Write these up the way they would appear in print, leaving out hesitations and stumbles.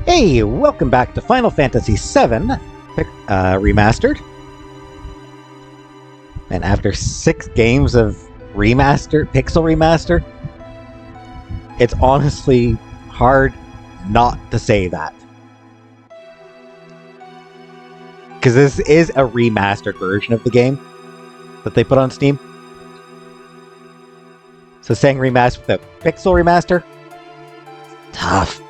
Hey, welcome back to Final Fantasy VII Remastered. And after 6 games of Pixel Remaster, it's honestly hard not to say that. Because this is a remastered version of the game that they put on Steam. So saying remaster without Pixel Remaster, tough.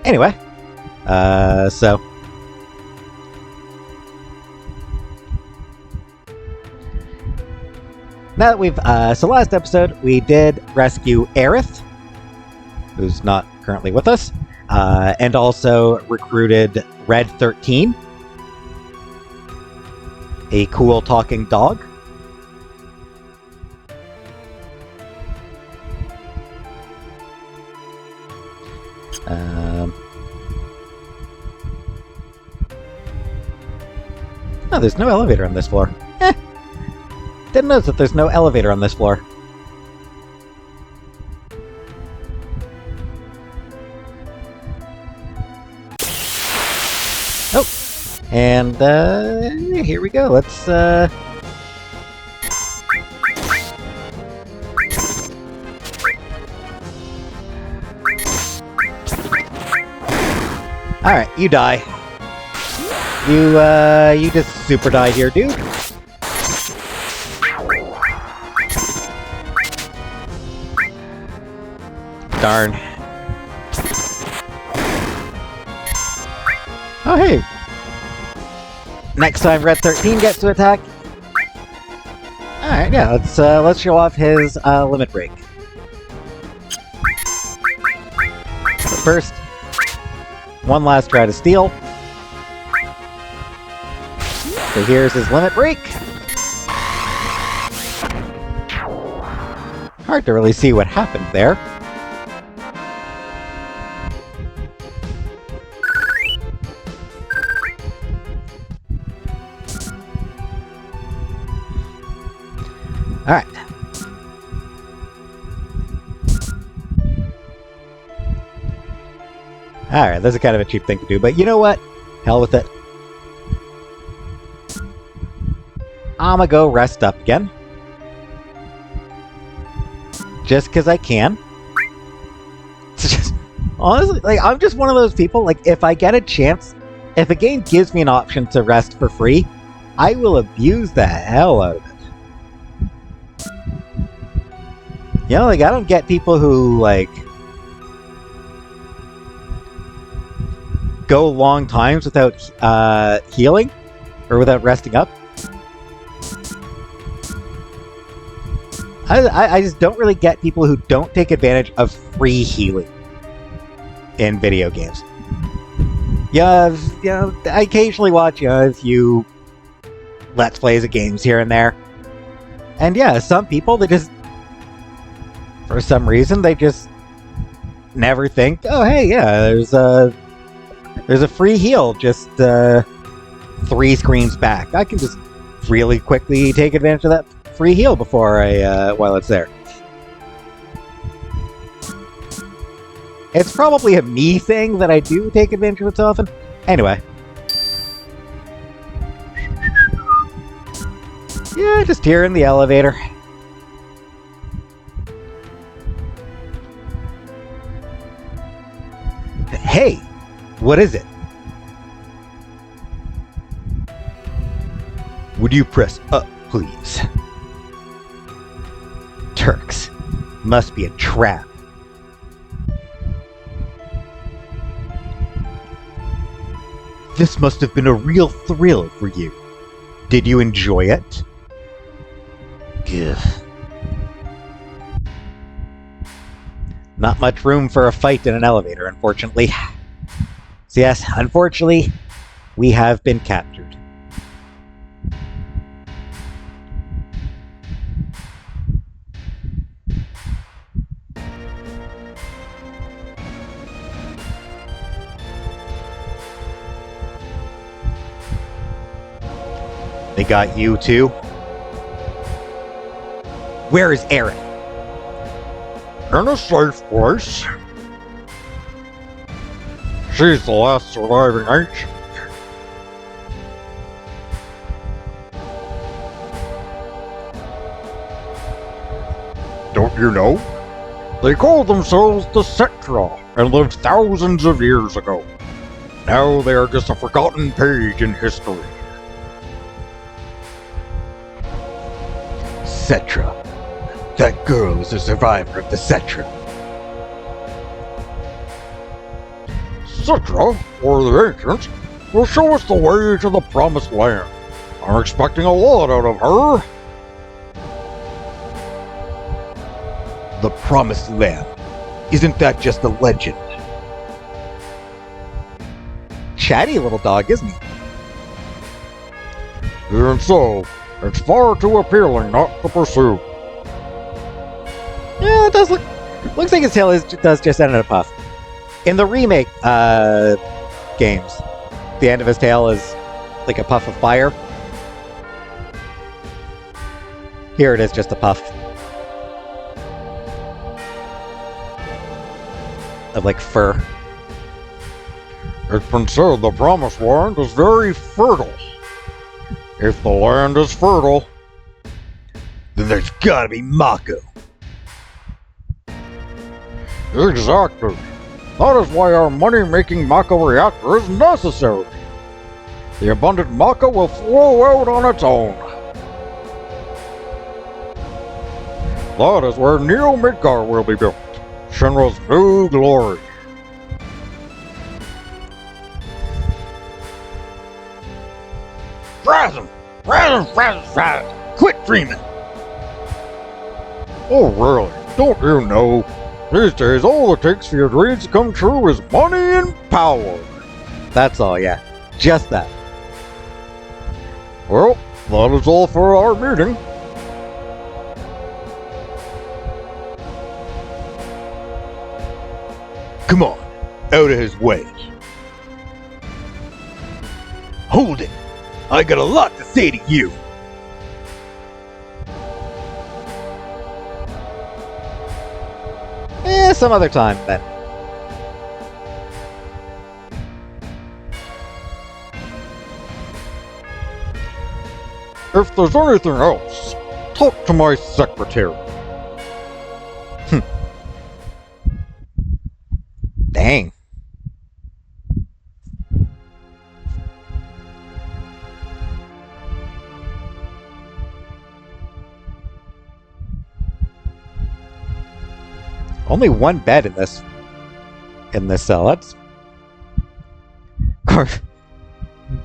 Anyway, so now that we've so last episode we did rescue Aerith, who's not currently with us, and also recruited Red 13, a cool talking dog. Oh, there's no elevator on this floor. Didn't notice that there's no elevator on this floor. Oh, and here we go. Let's Alright, you die. You just super died here, dude. Darn. Oh, hey. Next time Red 13 gets to attack. Alright, yeah, let's show off his limit break. But first, one last try to steal. So here's his limit break. Hard to really see what happened there. Alright. Alright, that's a kind of a cheap thing to do, but you know what? Hell with it. I'ma go rest up again. Just because I can. It's just, honestly, like, I'm just one of those people, like, if I get a chance, if a game gives me an option to rest for free, I will abuse the hell out of it. You know, like, I don't get people who, like, go long times without healing, or without resting up. I just don't really get people who don't take advantage of free healing in video games. Yeah, you know, I occasionally watch a few Let's Plays of games here and there. And yeah, some people, they just, for some reason, they just never think, oh hey, yeah, there's a free heal just 3 screens back. I can just really quickly take advantage of that free heal before while it's there. It's probably a me thing that I do take advantage of it so often. Anyway. Yeah, just here in the elevator. Hey! What is it? Would you press up, please? Turks. Must be a trap. This must have been a real thrill for you. Did you enjoy it? Good. Not much room for a fight in an elevator, unfortunately. So yes, unfortunately, we have been captured. They got you too? Where is Aerith? In a safe place. She's the last surviving ancient. Don't you know? They called themselves the Cetra and lived thousands of years ago. Now they are just a forgotten page in history. Cetra. That girl is a survivor of the Cetra. Cetra, or the Ancients, will show us the way to the Promised Land. I'm expecting a lot out of her. The Promised Land. Isn't that just a legend? Chatty little dog, isn't he? Even so, it's far too appealing not to pursue. Yeah, it does look... Looks like his tail does just end in a puff. In the remake games, the end of his tail is like a puff of fire. Here it is just a puff. Of like fur. It's been said the Promised Land is very fertile. If the land is fertile, Then there's gotta be Mako. exactly. That is why our money-making Mako reactor is necessary. The abundant Mako will flow out on its own. That is where Neo Midgar will be built. Shinra's new glory. Frasm! Quit dreaming! Oh really? Don't you know? These days all it takes for your dreams to come true is money and power. That's all, yeah. Just that. Well, that is all for our meeting. Come on, out of his way. Hold it. I got a lot to say to you. Some other time, then. If there's anything else, talk to my secretary. Dang. Only one bed in this cell. That's... Of course,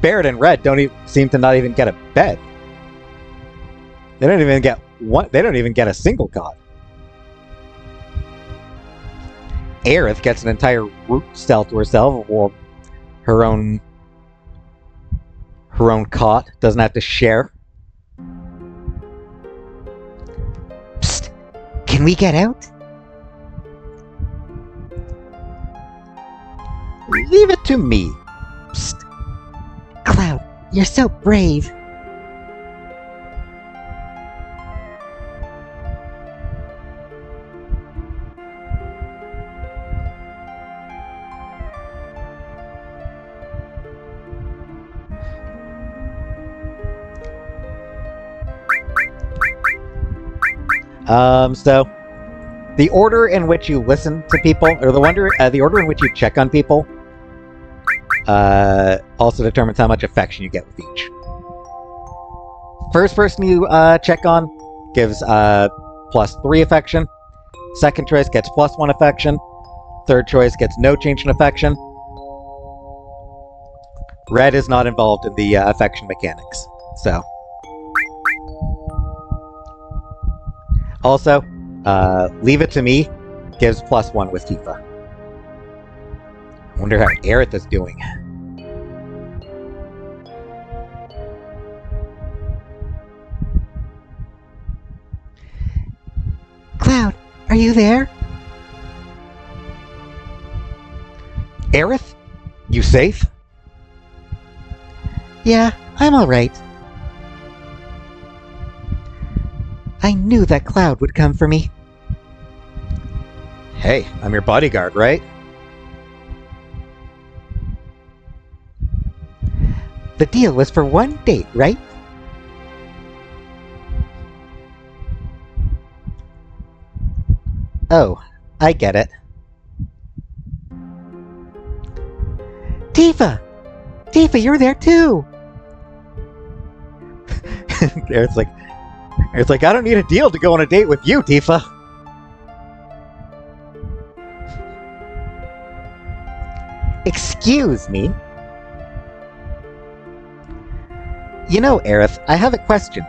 Barrett and Red don't even seem to not even get a bed. They don't even get one. They don't even get a single cot. Aerith gets an entire root cell to herself, or her own cot. Doesn't have to share. Psst! Can we get out? Leave it to me. Psst. Cloud, you're so brave. So the order in which you listen to people, or the order in which you check on people, also determines how much affection you get with each. First person you check on gives +3 affection. Second choice gets +1 affection. Third choice gets no change in affection. Red is not involved in the affection mechanics, so. Also, Leave It to Me gives +1 with Tifa. I wonder how Aerith is doing. Cloud, are you there? Aerith? You safe? Yeah, I'm alright. I knew that Cloud would come for me. Hey, I'm your bodyguard, right? The deal was for one date, right? Oh, I get it. Tifa! Tifa, you're there too! It's like, I don't need a deal to go on a date with you, Tifa. Excuse me? You know, Aerith, I have a question.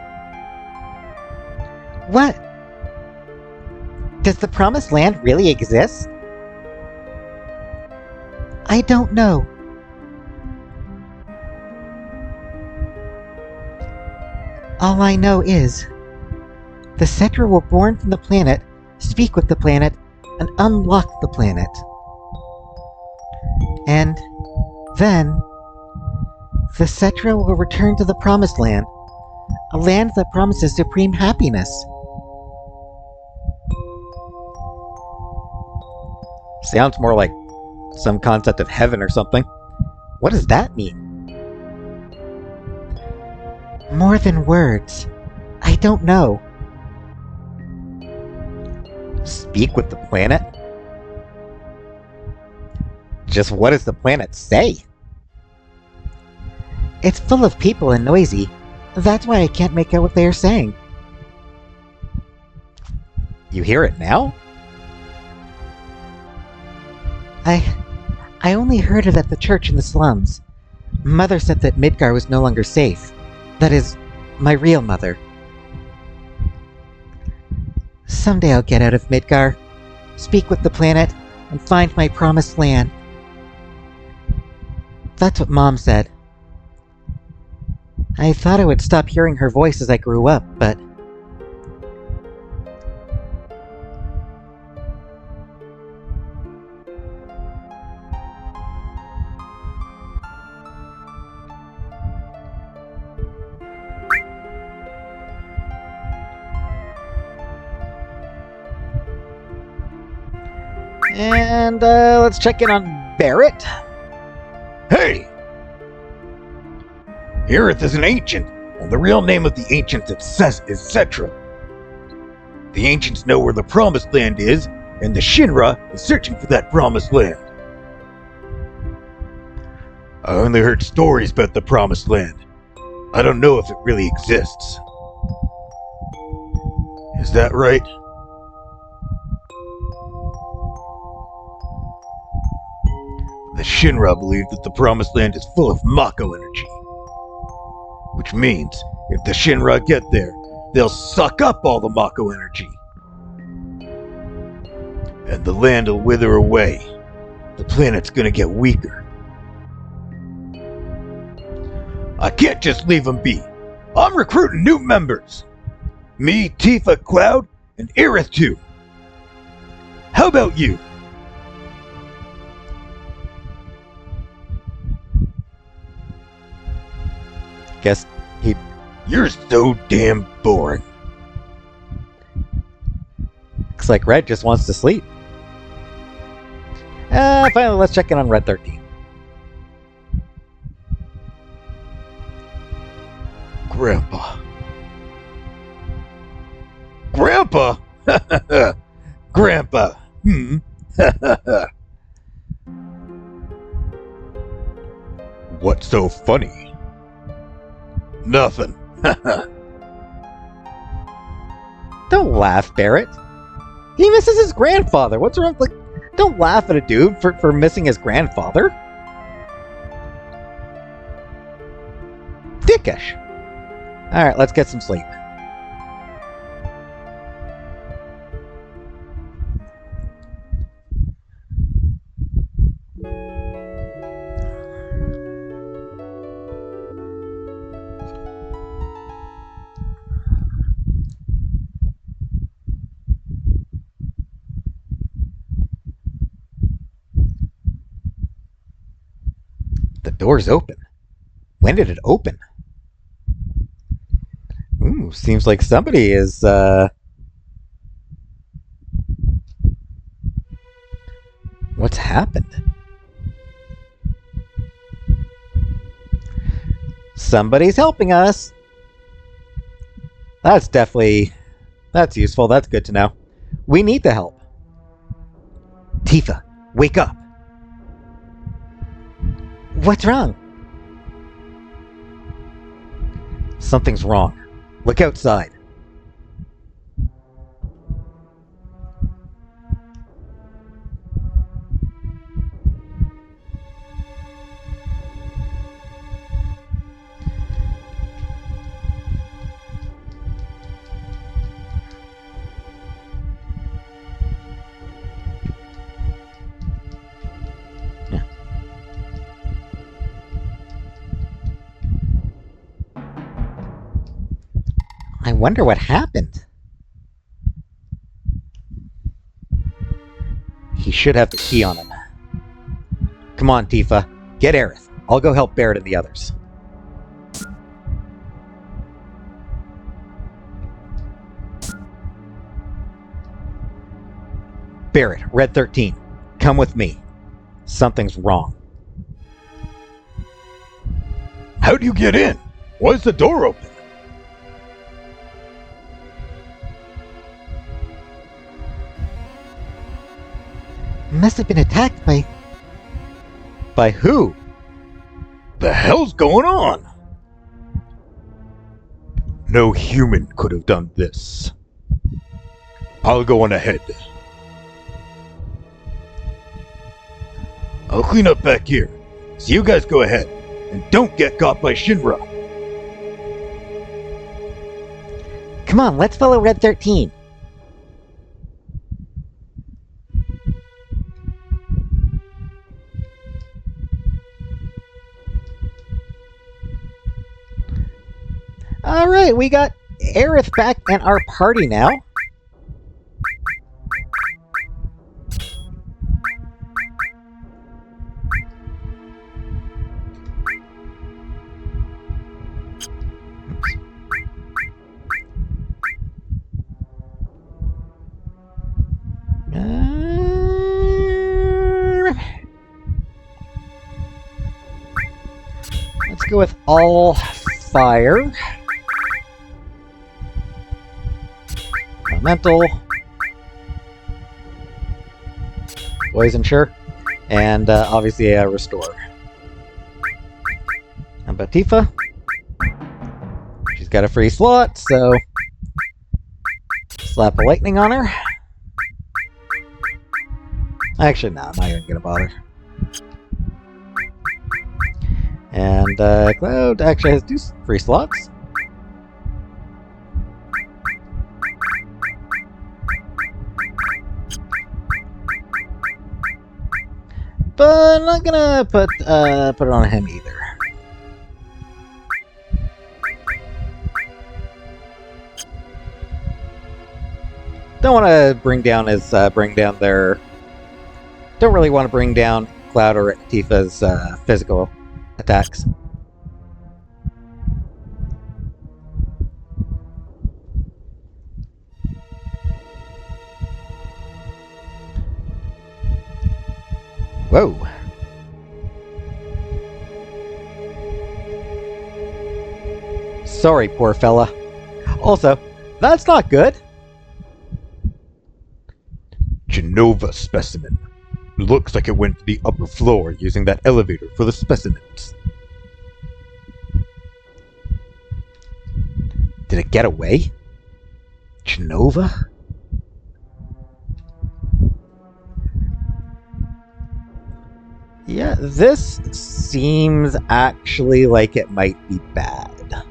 What? Does the Promised Land really exist? I don't know. All I know is, the Cetra were born from the planet, speak with the planet, and unlock the planet. And then, the Cetra will return to the Promised Land, a land that promises supreme happiness. Sounds more like some concept of heaven or something. What does that mean? More than words. I don't know. Speak with the planet? Just what does the planet say? It's full of people and noisy. That's why I can't make out what they are saying. You hear it now? I only heard it at the church in the slums. Mother said that Midgar was no longer safe. That is, my real mother. Someday I'll get out of Midgar, speak with the planet, and find my promised land. That's what Mom said. I thought I would stop hearing her voice as I grew up, but... And let's check in on Barrett. Hey! Aerith is an ancient, and the real name of the ancients is Cetra. The ancients know where the Promised Land is, and the Shinra is searching for that Promised Land. I only heard stories about the Promised Land. I don't know if it really exists. Is that right? The Shinra believe that the Promised Land is full of Mako energy. Which means, if the Shinra get there, they'll suck up all the Mako energy. And the land will wither away. The planet's gonna get weaker. I can't just leave them be. I'm recruiting new members. Me, Tifa, Cloud, and Aerith too. How about you? Guess he... You're so damn boring. Looks like Red just wants to sleep. Finally, let's check in on Red 13. Grandpa. Grandpa? Grandpa. What's so funny? Nothing. Don't laugh, Barrett. He misses his grandfather. What's wrong? Like, don't laugh at a dude for missing his grandfather. Dickish. Alright, let's get some sleep. The door's open. When did it open? Ooh. Ooh, seems like somebody is, What's happened? Somebody's helping us! That's useful. That's good to know. We need the help. Tifa, wake up! What's wrong? Something's wrong. Look outside. I wonder what happened. He should have the key on him. Come on, Tifa. Get Aerith. I'll go help Barrett and the others. Barrett, Red 13. Come with me. Something's wrong. How'd you get in? Why is the door open? Must have been attacked by... By who? The hell's going on? No human could have done this. I'll go on ahead. I'll clean up back here, so you guys go ahead, and don't get caught by Shinra. Come on, let's follow Red 13. Alright, we got Aerith back in our party now. Let's go with all fire. Elemental. Poison, sure. And obviously a restore. How about Tifa? She's got a free slot, so slap a lightning on her. Actually, no, I'm not even gonna bother. And Cloud actually has 2 free slots. But I'm not gonna put it on him either. Don't want to bring down their. Don't really want to bring down Cloud or Tifa's physical attacks. Whoa. Sorry, poor fella. Also, that's not good. Genova specimen. Looks like it went to the upper floor using that elevator for the specimens. Did it get away? Genova? Yeah, this seems actually like it might be bad.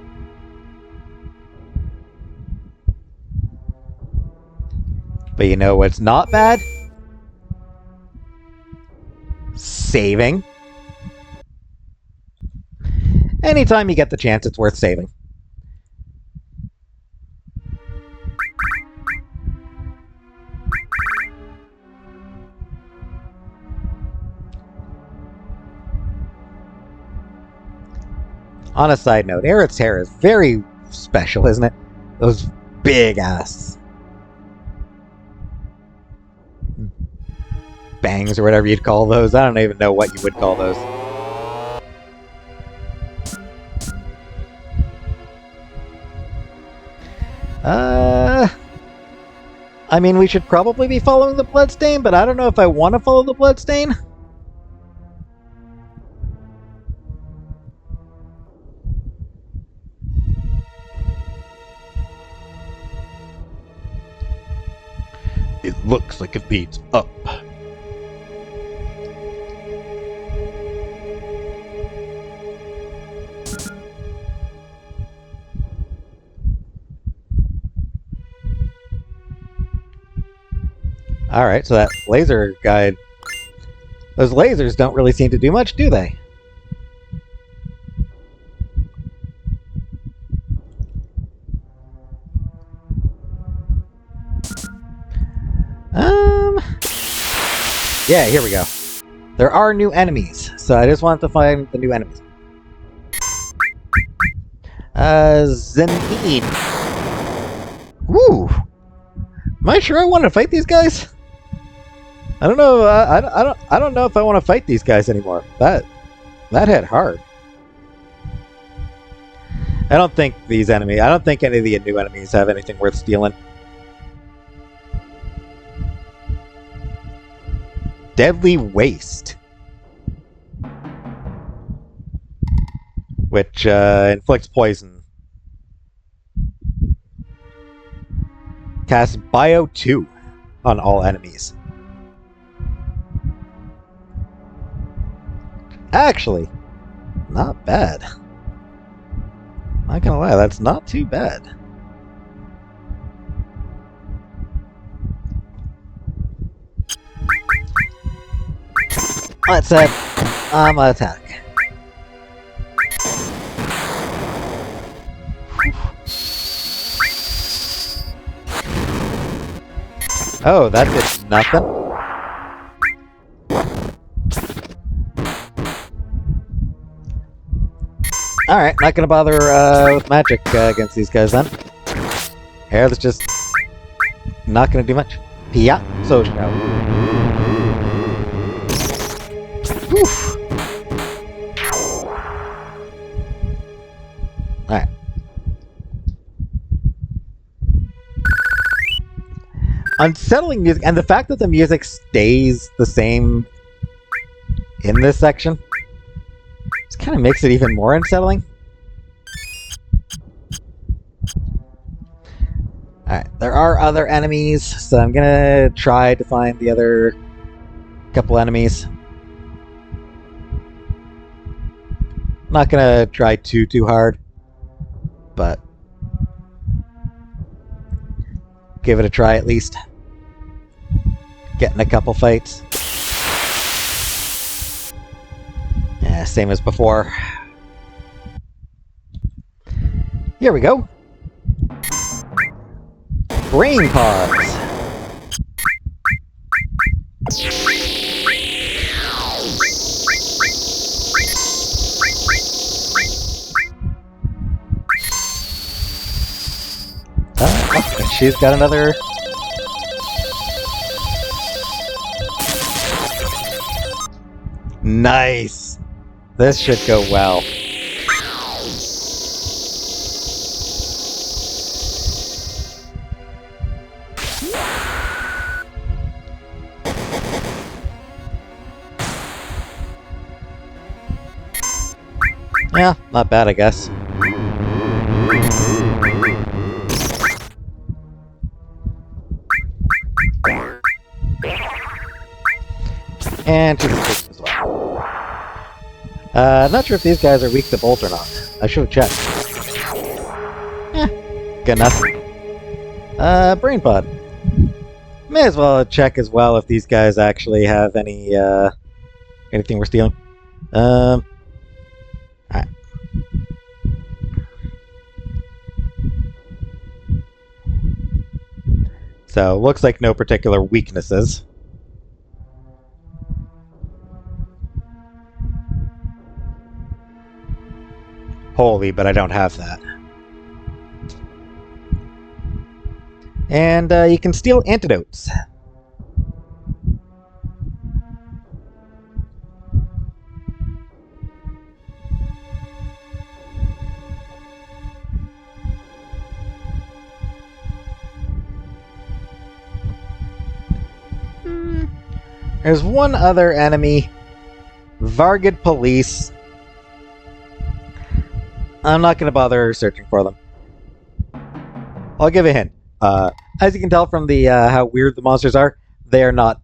But you know what's not bad? Saving. Anytime you get the chance, it's worth saving. On a side note, Aerith's hair is very special, isn't it? Those big ass bangs or whatever you'd call those. I don't even know what you would call those. I mean, we should probably be following the bloodstain, but I don't know if I want to follow the bloodstain. It looks like it leads up. Alright, so that laser guide... Those lasers don't really seem to do much, do they? Yeah, here we go. There are new enemies, so I just want to find the new enemies. Zenid. Woo! Am I sure I want to fight these guys? I don't know. I don't know if I want to fight these guys anymore. That hit hard. I don't think any of the new enemies have anything worth stealing. Deadly Waste, which inflicts poison. Casts Bio 2 on all enemies. Actually, not bad. Not gonna lie, that's not too bad. That said, I'm gonna attack. Oh, that did nothing. Alright, not gonna bother with magic against these guys then. Here, that's just not gonna do much. Pia, so Alright. Unsettling music, and the fact that the music stays the same in this section just kind of makes it even more unsettling. Alright, there are other enemies, so I'm gonna try to find the other couple enemies. Not gonna try too hard, but give it a try at least. Getting a couple fights. Yeah, same as before. Here we go. Brain pods. She's got another. Nice. This should go well. Yeah, not bad, I guess. And she's weak as well. Not sure if these guys are weak to Bolt or not. I should have checked. Good enough. Brain pod. May as well check as well if these guys actually have any, anything we're stealing. Alright. So, looks like no particular weaknesses. Holy, but I don't have that. And you can steal antidotes. There's one other enemy. Vargid Police. I'm not going to bother searching for them. I'll give a hint. As you can tell from the how weird the monsters are, they are not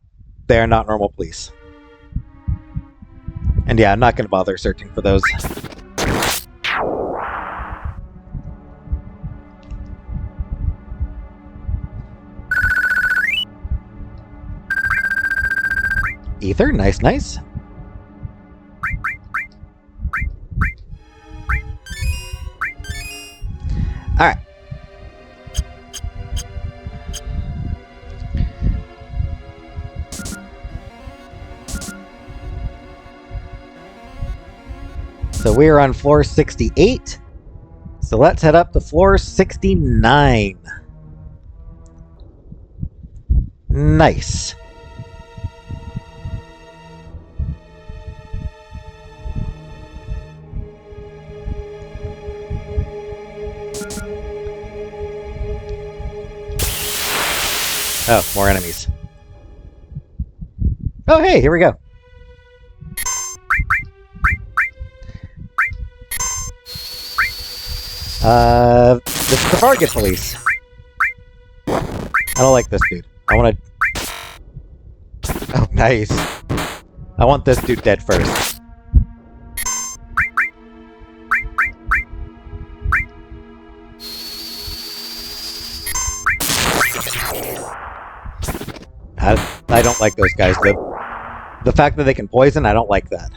normal police. And yeah, I'm not going to bother searching for those. Ether, nice, nice. Alright. So we're on floor 68. So let's head up to floor 69. Nice. Oh, more enemies. Oh, hey, here we go. This is the Target Police. I don't like this dude. I want to... Oh, nice. I want this dude dead first. I don't like those guys. The fact that they can poison, I don't like that.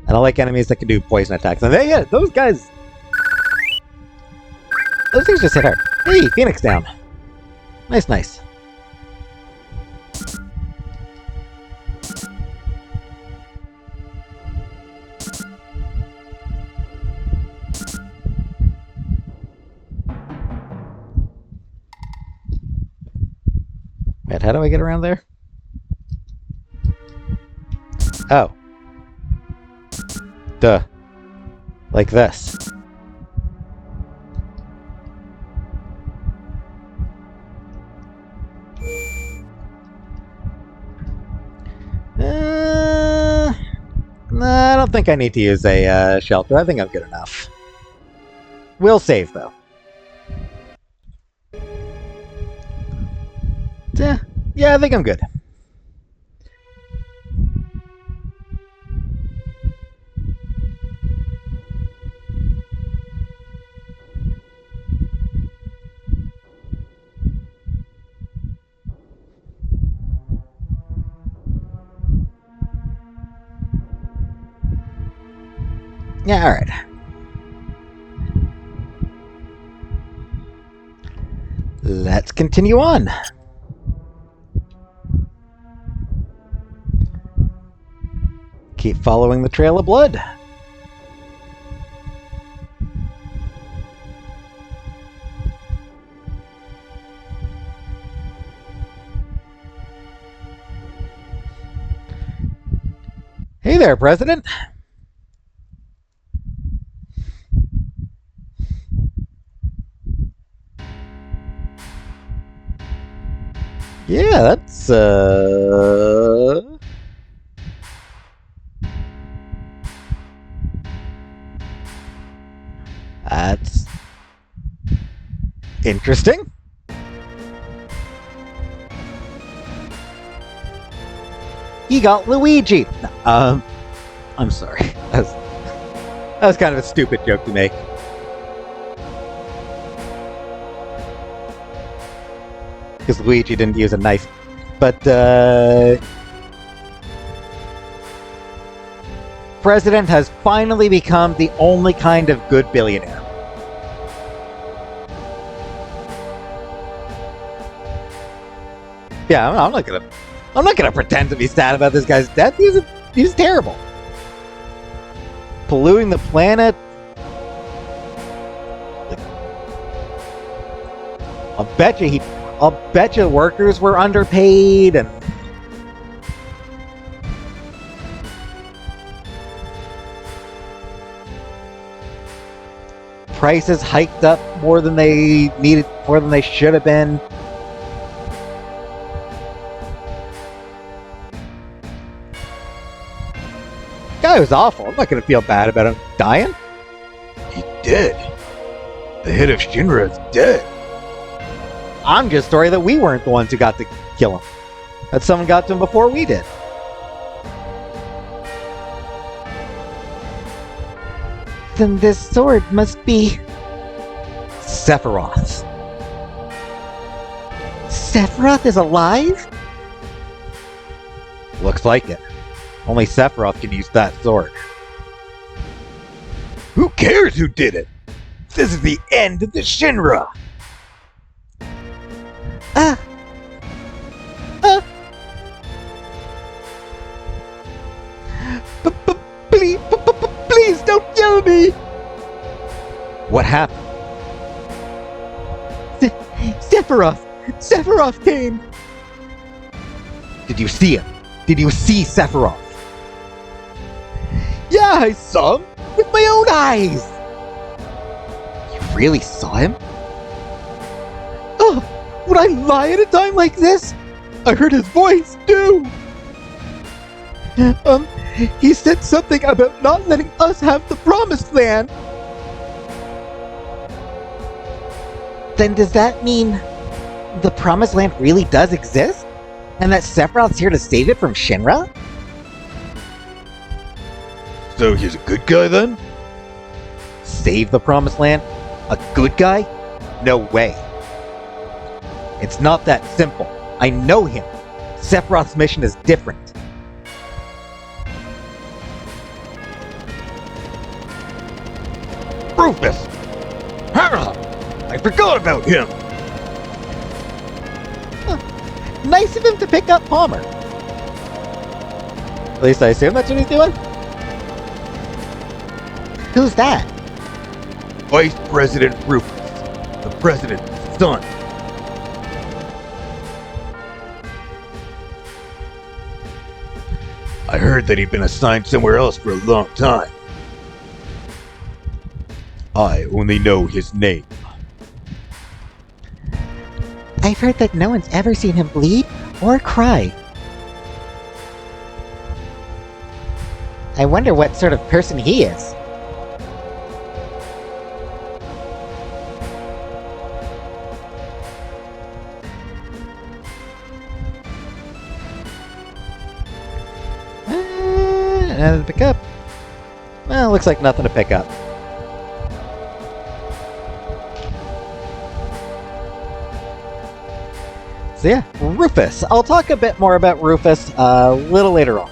I don't like enemies that can do poison attacks. And yeah, those guys... Those things just hit hard. Hey, Phoenix down. Nice, nice. Wait, how do I get around there? Oh. Duh. Like this. Nah, I don't think I need to use a shelter. I think I'm good enough. We'll save, though. Yeah, I think I'm good. Yeah, alright. Let's continue on. Keep following the trail of blood. Hey there, President. Yeah, that's interesting. He got Luigi. No, I'm sorry. That was kind of a stupid joke to make. Because Luigi didn't use a knife. But, President has finally become the only kind of good billionaire. Yeah, I'm not gonna pretend to be sad about this guy's death. He's terrible. Polluting the planet. Like, I'll bet you he I'll bet you workers were underpaid and prices hiked up more than they needed, more than they should have been. Guy was awful. I'm not going to feel bad about him dying. He dead. The head of Shinra is dead. I'm just sorry that we weren't the ones who got to kill him. That someone got to him before we did. Then this sword must be... Sephiroth. Sephiroth is alive? Looks like it. Only Sephiroth can use that sword. Who cares who did it? This is the end of the Shinra. Please don't kill me. What happened? Sephiroth! Sephiroth came! Did you see him? Did you see Sephiroth? Yeah, I saw him with my own eyes! You really saw him? Oh, would I lie at a time like this? I heard his voice, too! He said something about not letting us have the promised land! Then does that mean the Promised Land really does exist? And that Sephiroth's here to save it from Shinra? So he's a good guy then? Save the Promised Land? A good guy? No way. It's not that simple. I know him. Sephiroth's mission is different. Rufus! I forgot about him! Nice of him to pick up Palmer. At least I assume that's what he's doing. Who's that? Vice President Rufus, the president's son. I heard that he'd been assigned somewhere else for a long time. I only know his name. I've heard that no one's ever seen him bleed or cry. I wonder what sort of person he is. Nothing to pick up. Well, looks like nothing to pick up. So yeah, Rufus. I'll talk a bit more about Rufus a little later on.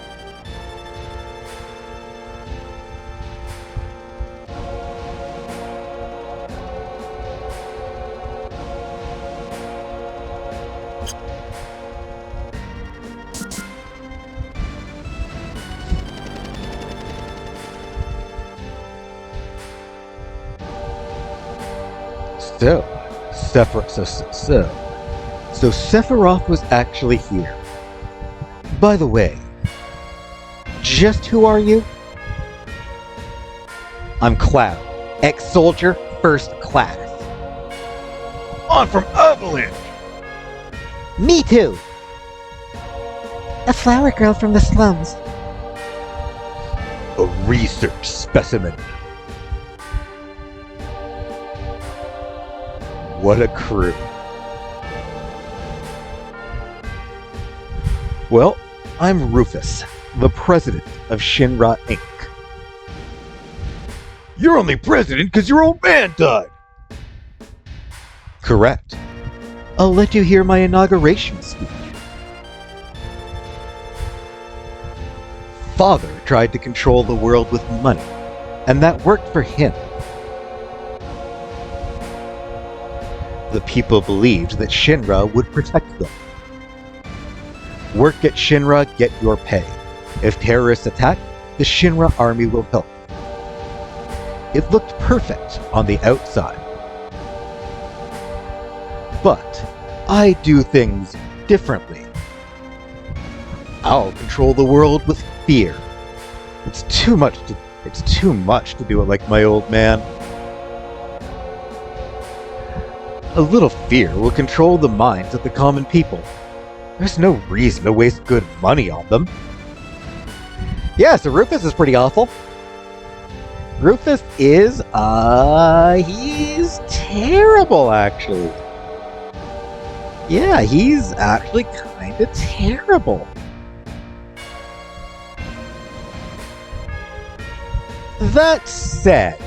So Sephiroth was actually here. By the way, just who are you? I'm Cloud, ex-soldier, first class. I'm from Avalanche! Me too! A flower girl from the slums. A research specimen. What a crew. Well, I'm Rufus, the president of Shinra Inc. You're only president because your old man died! Correct. I'll let you hear my inauguration speech. Father tried to control the world with money, and that worked for him. The people believed that Shinra would protect them. Work at Shinra, get your pay. If terrorists attack, the Shinra army will help. It looked perfect on the outside. But I do things differently. I'll control the world with fear. It's too much to do it like my old man. A little fear will control the minds of the common people. There's no reason to waste good money on them. Yeah, so Rufus is pretty awful. Rufus is, he's terrible, actually. Yeah, he's actually kind of terrible. That said,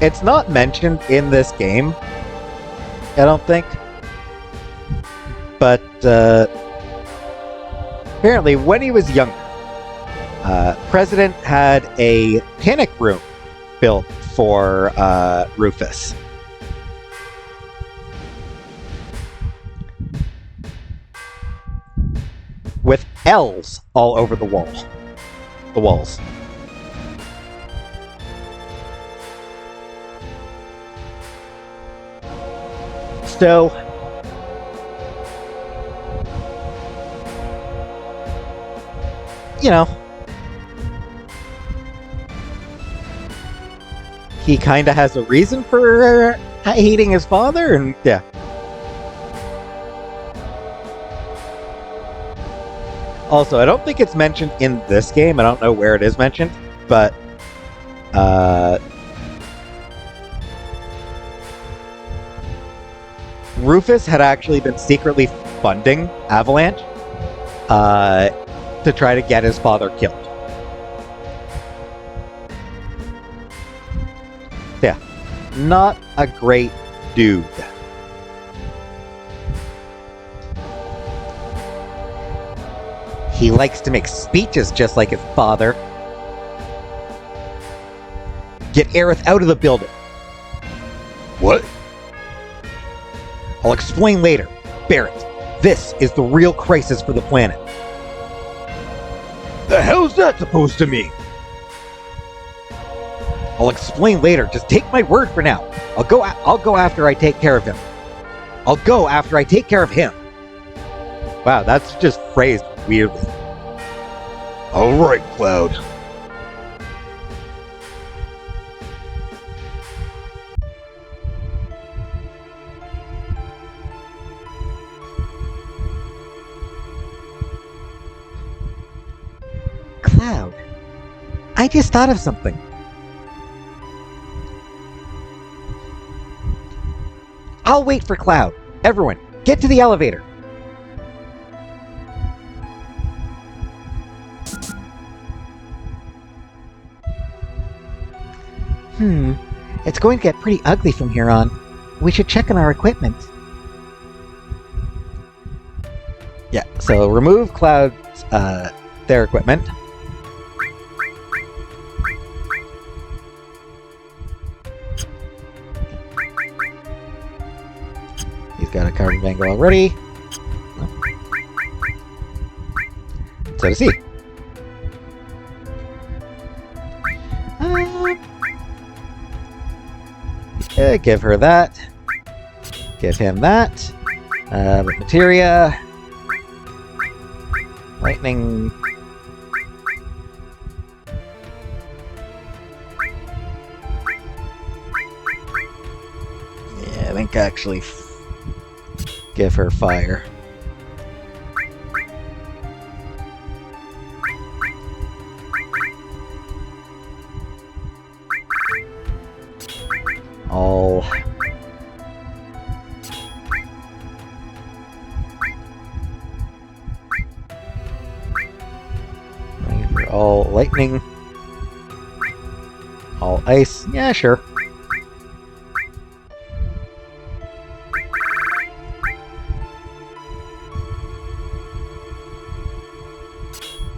it's not mentioned in this game, I don't think. But apparently, when he was younger, President had a panic room built for Rufus. With L's all over the walls. So, you know, he kind of has a reason for hating his father, and yeah. Also, I don't think it's mentioned in this game. I don't know where it is mentioned, but Rufus had actually been secretly funding Avalanche to try to get his father killed. Yeah, not a great dude. He likes to make speeches just like his father. Get Aerith out of the building. What? I'll explain later. Barrett, this is the real crisis for the planet. The hell's that supposed to mean? I'll explain later. Just take my word for now. I'll go after I take care of him. I'll go after I take care of him. Wow, that's just phrased weirdly. All right, Cloud. Cloud, I just thought of something. I'll wait for Cloud. Everyone, get to the elevator. It's going to get pretty ugly from here on. We should check on our equipment. Yeah, so remove Cloud's, their equipment. He's got a carbon bangle already. So does he. Give her that. Give him that. Materia. Lightning. Yeah, I think actually give her fire. All all lightning, all ice. Yeah, sure.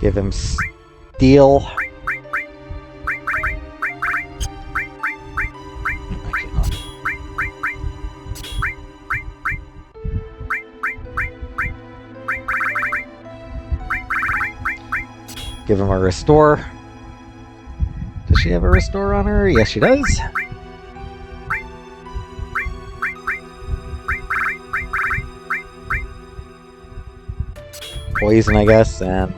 Give him steel. Give him a restore. Does she have a restore on her? Yes, she does. Poison, I guess, and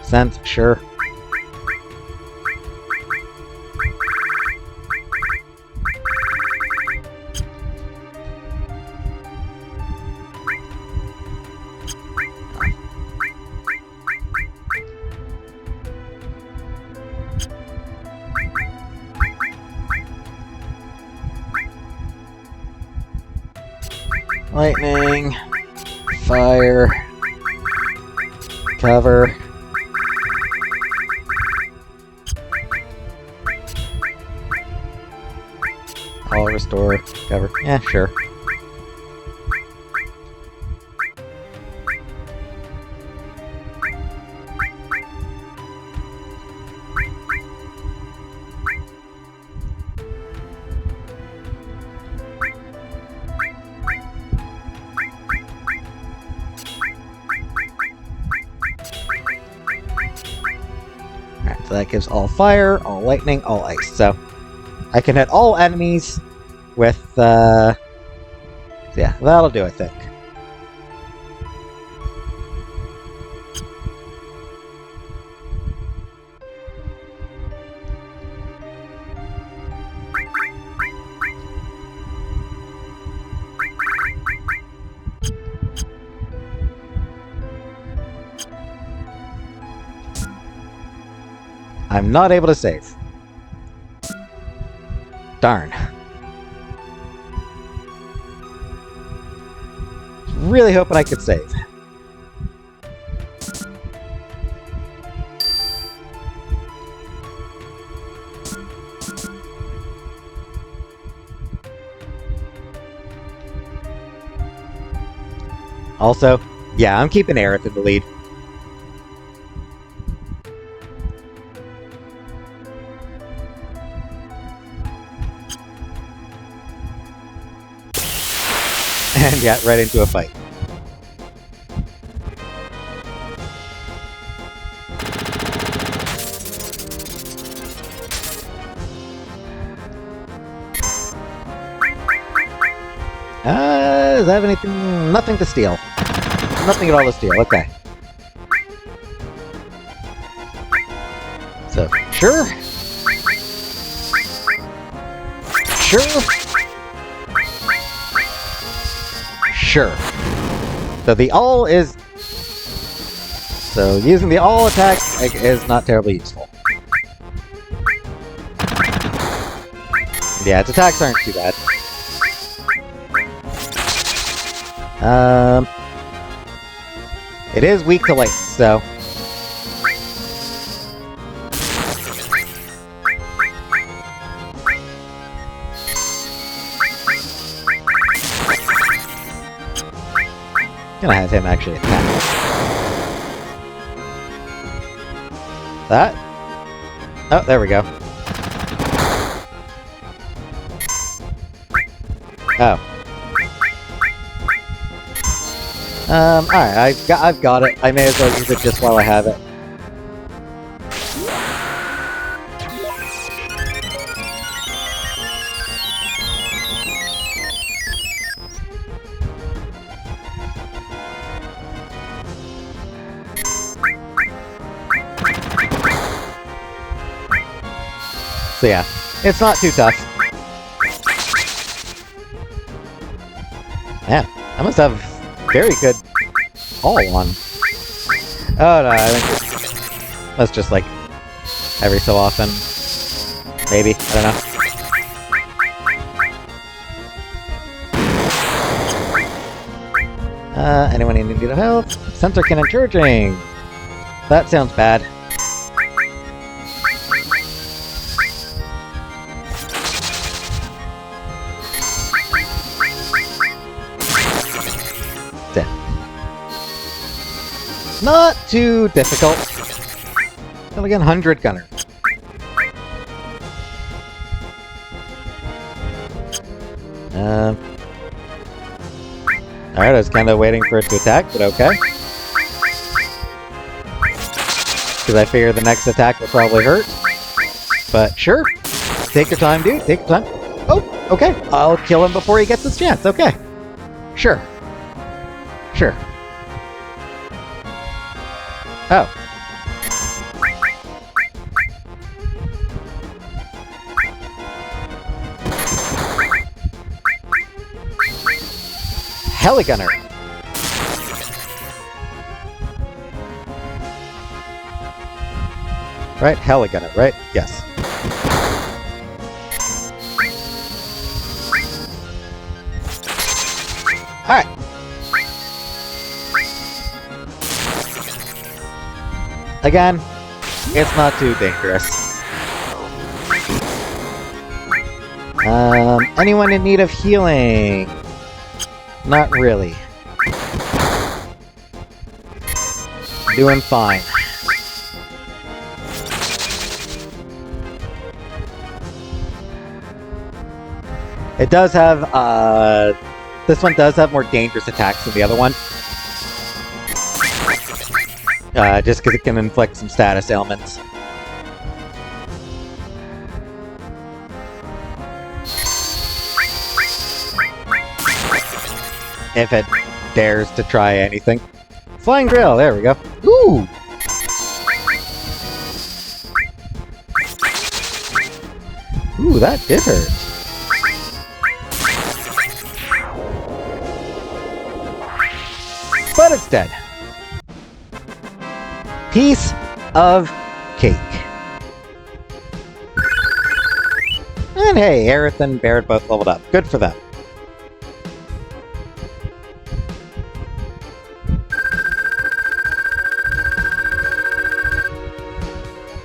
scent, sure. Lightning, fire, cover. All restore, cover. Yeah, sure. So that gives all fire, all lightning, all ice. So I can hit all enemies with, yeah, that'll do, I think. I'm not able to save. Darn. Really hoping I could save. Also, yeah, I'm keeping Aerith in the lead. And yeah, right into a fight. Does that have anything? Nothing to steal. Nothing at all to steal, okay. So, sure. Sure. Sure. So the all is... So using the all attack is not terribly useful. Yeah, its attacks aren't too bad. It is weak to lightning, so... Gonna have him actually attack. That? Oh, there we go. Oh. Alright, I've got it. I may as well use it just while I have it. So yeah, it's not too tough. Man, I must have very good all on. Oh no, I think that's just like every so often. Maybe, I don't know. Anyone in need of help? Sensor cannon charging! That sounds bad. Not too difficult. Then again, 100 gunner. Alright, I was kind of waiting for it to attack, but okay. Because I figure the next attack will probably hurt. But sure. Take your time, dude. Take your time. Oh, okay. I'll kill him before he gets his chance. Okay. Sure. Sure. Oh. Heligunner. Right? Heligunner, right? Yes. Alright. Again, it's not too dangerous. Anyone in need of healing? Not really. Doing fine. It does have, this one does have more dangerous attacks than the other one. Just because it can inflict some status ailments. If it dares to try anything. Flying drill, there we go. Ooh! Ooh, that did hurt. But it's dead. Piece of cake. And hey, Aerith and Barrett both leveled up. Good for them.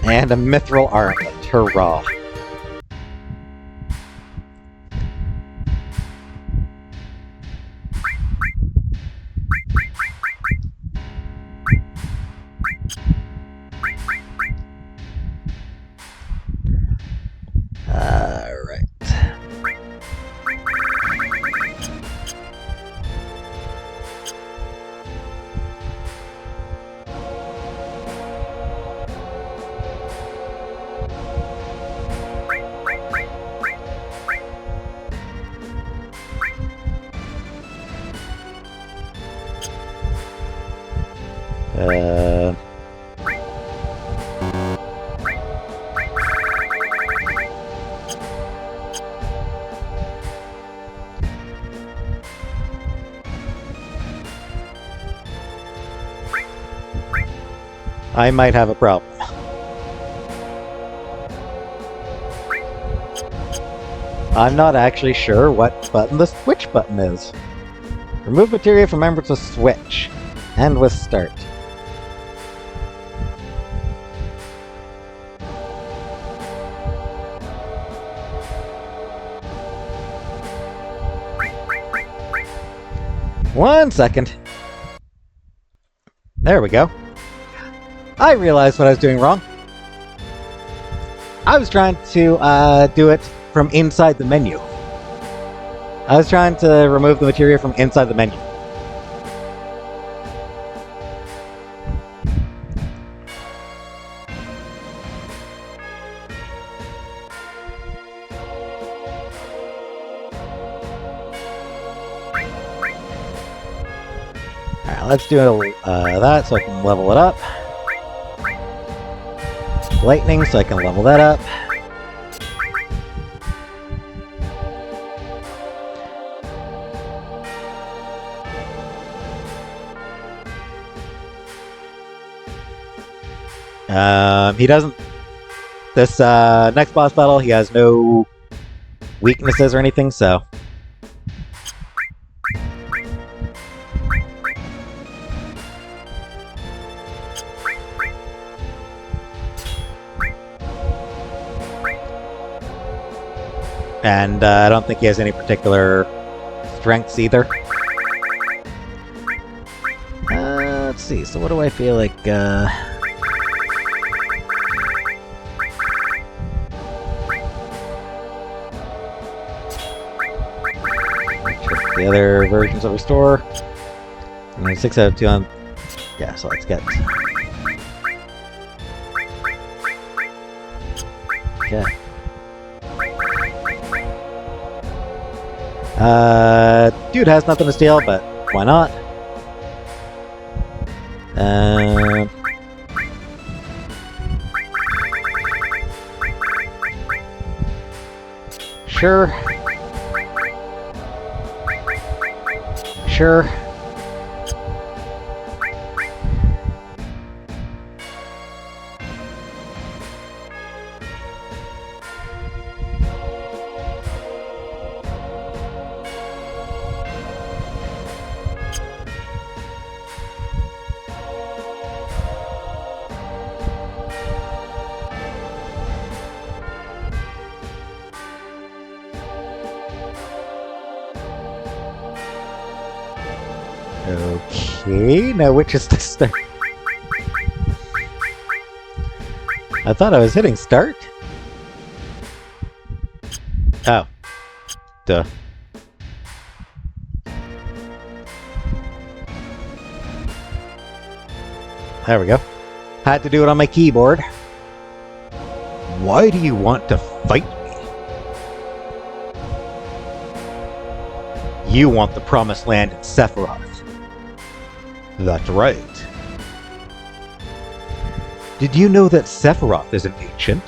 And a mithril armlet. Hurrah. Alright. I might have a problem. I'm not actually sure what button the switch button is. Remove materia from members of switch. End with start. One second. There we go. I realized what I was doing wrong. I was trying to do it from inside the menu. I was trying to remove the materia from inside the menu. Alright, let's do that so I can level it up. Lightning so I can level that up. He doesn't... This next boss battle, he has no weaknesses or anything, so... And I don't think he has any particular strengths either. Let's see, so what do I feel like... Check the other versions of Restore. And then 6 out of 2 on... Yeah, so let's get... Okay. Dude has nothing to steal, but why not? Sure. Sure. Okay, now which is the start? I thought I was hitting start. Oh. Duh. There we go. Had to do it on my keyboard. Why do you want to fight me? You want the Promised Land in Sephiroth. That's right. Did you know that Sephiroth is an ancient?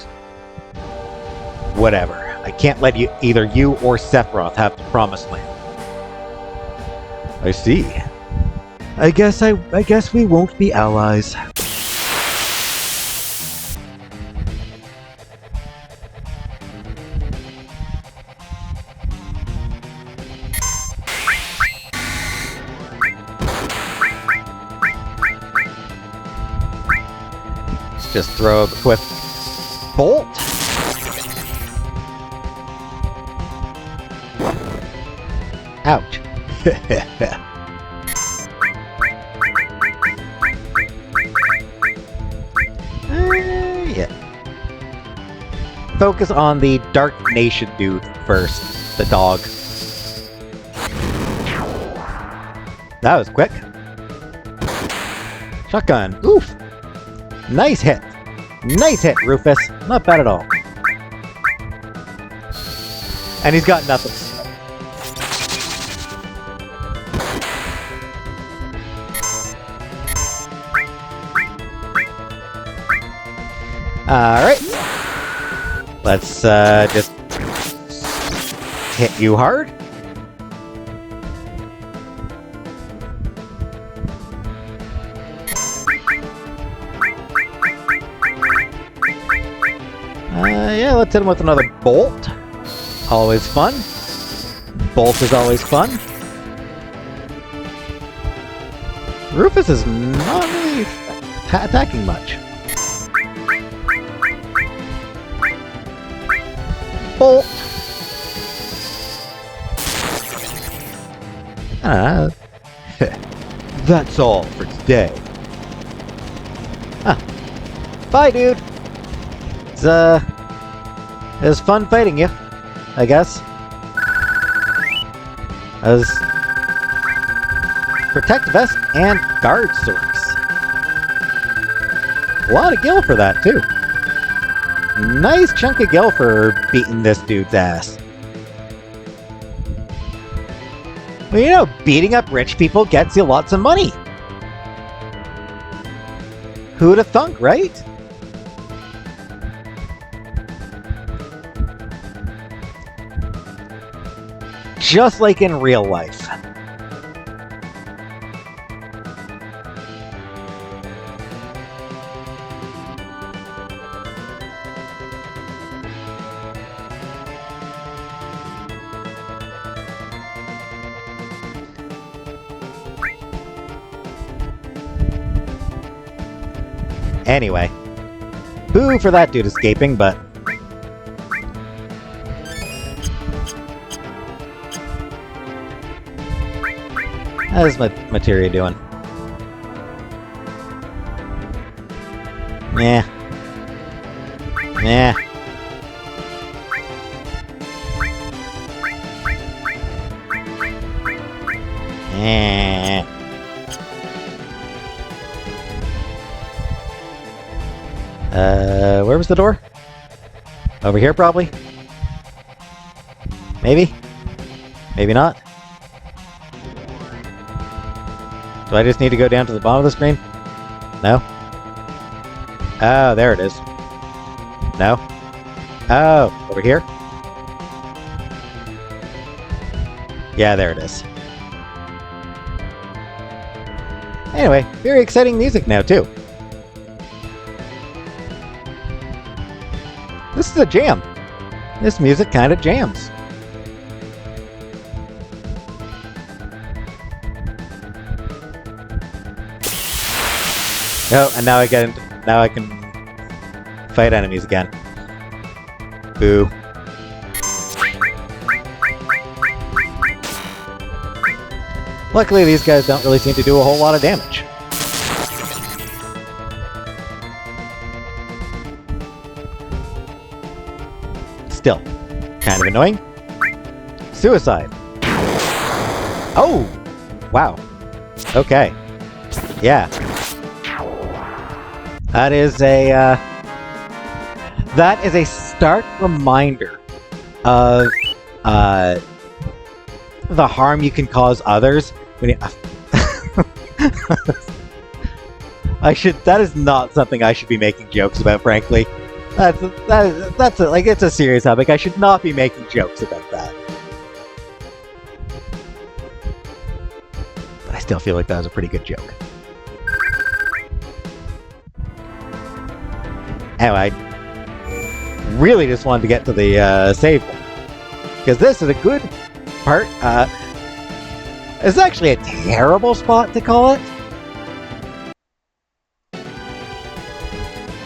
Whatever. I can't let either you or Sephiroth have the Promised Land. I see. I guess we won't be allies. Just throw a quick bolt. Ouch. Yeah. Focus on the Dark Nation dude first. The dog. That was quick. Shotgun. Oof. Nice hit. Nice hit, Rufus. Not bad at all. And he's got nothing. Alright. Let's just hit you hard. Yeah, let's hit him with another bolt. Always fun. Bolt is always fun. Rufus is not really attacking much. Bolt. That's all for today. Ah. Bye, dude. It was fun fighting you, I guess. As Protect Vest and Guard Source. A lot of gil for that, too. Nice chunk of gil for beating this dude's ass. Well, you know, beating up rich people gets you lots of money. Who'da thunk, right? Just like in real life. Anyway, boo for that dude escaping, but how's my materia doing? Yeah. Yeah. Where was the door? Over here, probably? Maybe? Maybe not? Do I just need to go down to the bottom of the screen? No? Oh, there it is. No? Oh, over here? Yeah, there it is. Anyway, very exciting music now, too. This is a jam. This music kind of jams. Oh, and now I can fight enemies again. Boo. Luckily, these guys don't really seem to do a whole lot of damage. Still, kind of annoying. Suicide. Oh! Wow. Okay. Yeah. That is a stark reminder of the harm you can cause others when you, that is not something I should be making jokes about, frankly. That's like, it's a serious topic. I should not be making jokes about that. But I still feel like that was a pretty good joke. Anyway, I really just wanted to get to the save point, because this is a good part. It's actually a terrible spot to call it,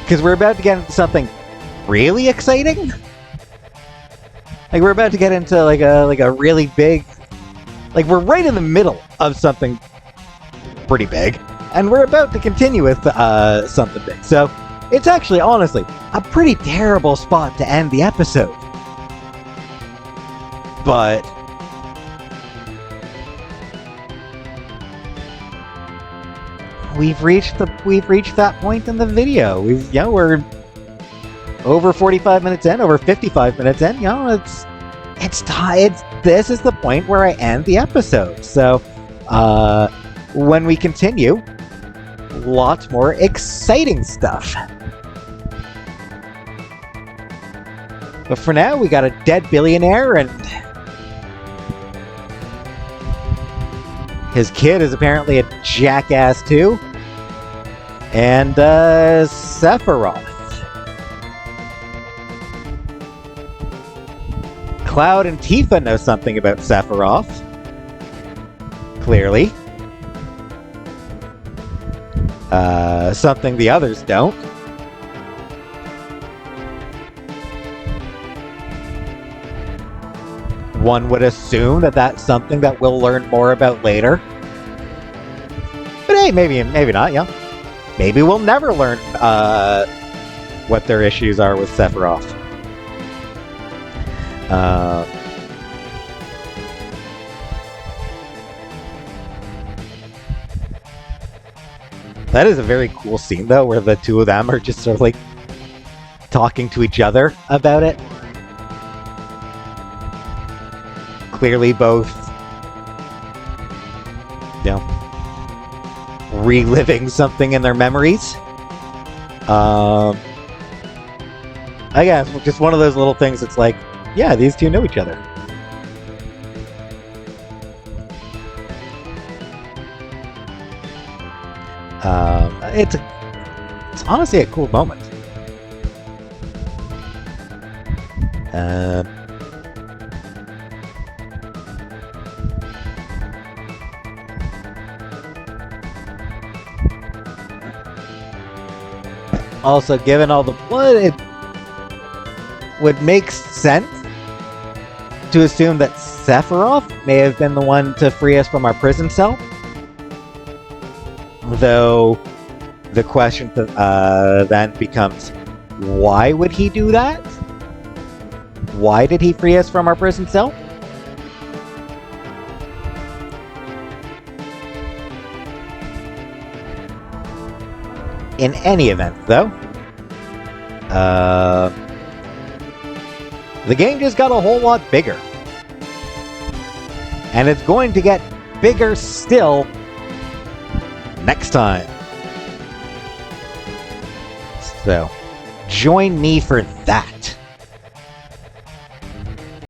because we're about to get into something really exciting. Like, we're about to get into like a really big, like, we're right in the middle of something pretty big, and we're about to continue with something big. So it's actually, honestly, a pretty terrible spot to end the episode. But we've reached that point in the video. We're over 45 minutes in, over 55 minutes in. It's time. This is the point where I end the episode. So when we continue, lots more exciting stuff. But for now, we got a dead billionaire, and his kid is apparently a jackass too. And Sephiroth. Cloud and Tifa know something about Sephiroth. Clearly. Something the others don't. One would assume that that's something that we'll learn more about later. But hey, maybe not, yeah. Maybe we'll never learn what their issues are with Sephiroth. That is a very cool scene, though, where the two of them are just sort of like talking to each other about it. Clearly both, reliving something in their memories. I guess just one of those little things that's like, yeah, these two know each other. It's honestly a cool moment. Also, given all the blood, it would make sense to assume that Sephiroth may have been the one to free us from our prison cell. Though, the question then becomes, why would he do that? Why did he free us from our prison cell? In any event, though, The game just got a whole lot bigger. And it's going to get bigger still next time. So, join me for that.